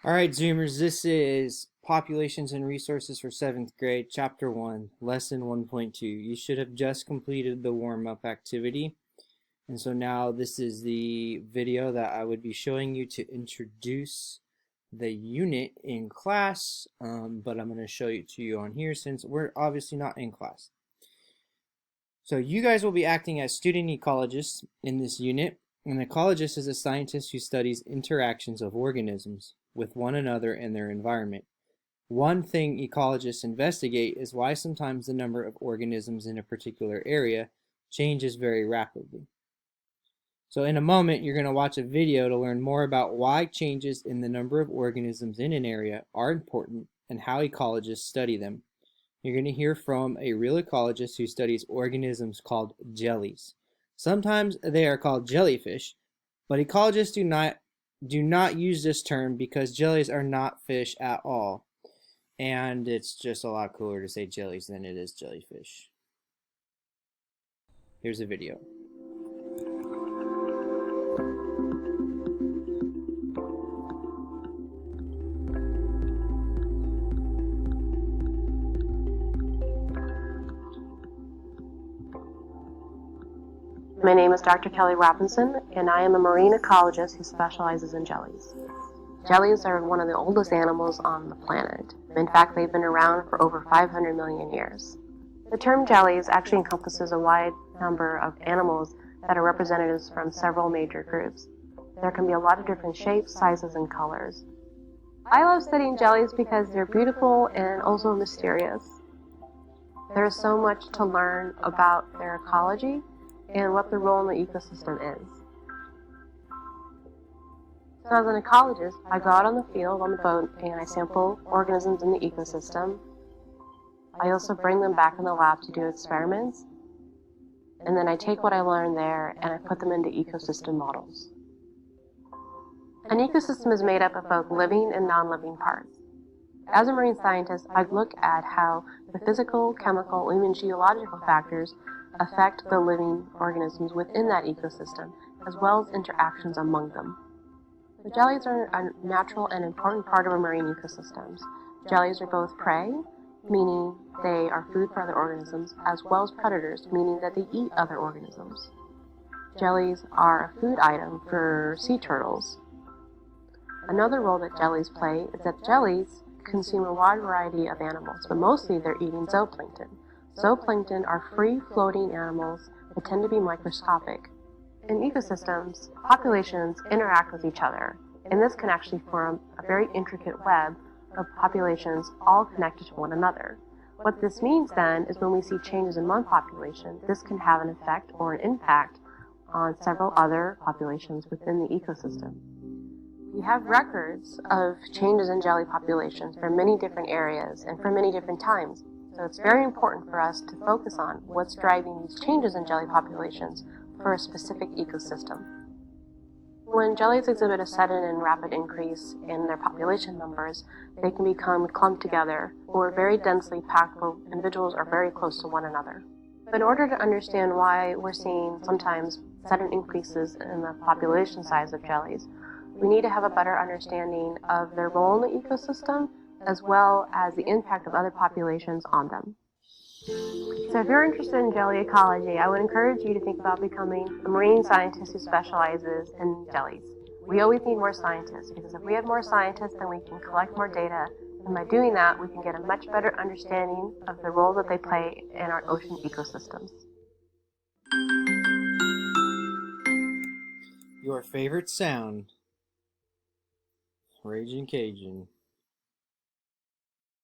All right, Zoomers, this is Populations and Resources for 7th grade, Chapter 1, Lesson 1.2. You should have just completed the warm-up activity. And so now this is the video that I would be showing you to introduce the unit in class, but I'm going to show it to you on here since we're obviously not in class. So you guys will be acting as student ecologists in this unit. An ecologist is a scientist who studies interactions of organisms with one another and their environment. One thing ecologists investigate is why sometimes the number of organisms in a particular area changes very rapidly. So in a moment, you're going to watch a video to learn more about why changes in the number of organisms in an area are important and how ecologists study them. You're going to hear from a real ecologist who studies organisms called jellies. Sometimes they are called jellyfish, but ecologists do not use this term because jellies are not fish at all. And it's just a lot cooler to say jellies than it is jellyfish. Here's a video. My name is Dr. Kelly Robinson, and I am a marine ecologist who specializes in jellies. Jellies are one of the oldest animals on the planet. In fact, they've been around for over 500 million years. The term jellies actually encompasses a wide number of animals that are representatives from several major groups. There can be a lot of different shapes, sizes, and colors. I love studying jellies because they're beautiful and also mysterious. There is so much to learn about their ecology and what their role in the ecosystem is. So as an ecologist, I go out on the field, on the boat, and I sample organisms in the ecosystem. I also bring them back in the lab to do experiments, and then I take what I learned there and I put them into ecosystem models. An ecosystem is made up of both living and non-living parts. As a marine scientist, I look at how the physical, chemical, and even geological factors affect the living organisms within that ecosystem, as well as interactions among them. The jellies are a natural and important part of our marine ecosystems. Jellies are both prey, meaning they are food for other organisms, as well as predators, meaning that they eat other organisms. Jellies are a food item for sea turtles. Another role that jellies play is that jellies consume a wide variety of animals, but mostly they're eating zooplankton. Zooplankton are free-floating animals that tend to be microscopic. In ecosystems, populations interact with each other, and this can actually form a very intricate web of populations all connected to one another. What this means then is when we see changes in one population, this can have an effect or an impact on several other populations within the ecosystem. We have records of changes in jelly populations for many different areas and for many different times. So it's very important for us to focus on what's driving these changes in jelly populations for a specific ecosystem. When jellies exhibit a sudden and rapid increase in their population numbers, they can become clumped together or very densely packed where individuals are very close to one another. But in order to understand why we're seeing sometimes sudden increases in the population size of jellies, we need to have a better understanding of their role in the ecosystem as well as the impact of other populations on them. So if you're interested in jelly ecology, I would encourage you to think about becoming a marine scientist who specializes in jellies. We always need more scientists because if we have more scientists, then we can collect more data, and by doing that, we can get a much better understanding of the role that they play in our ocean ecosystems. Your favorite sound, Raging Cajun.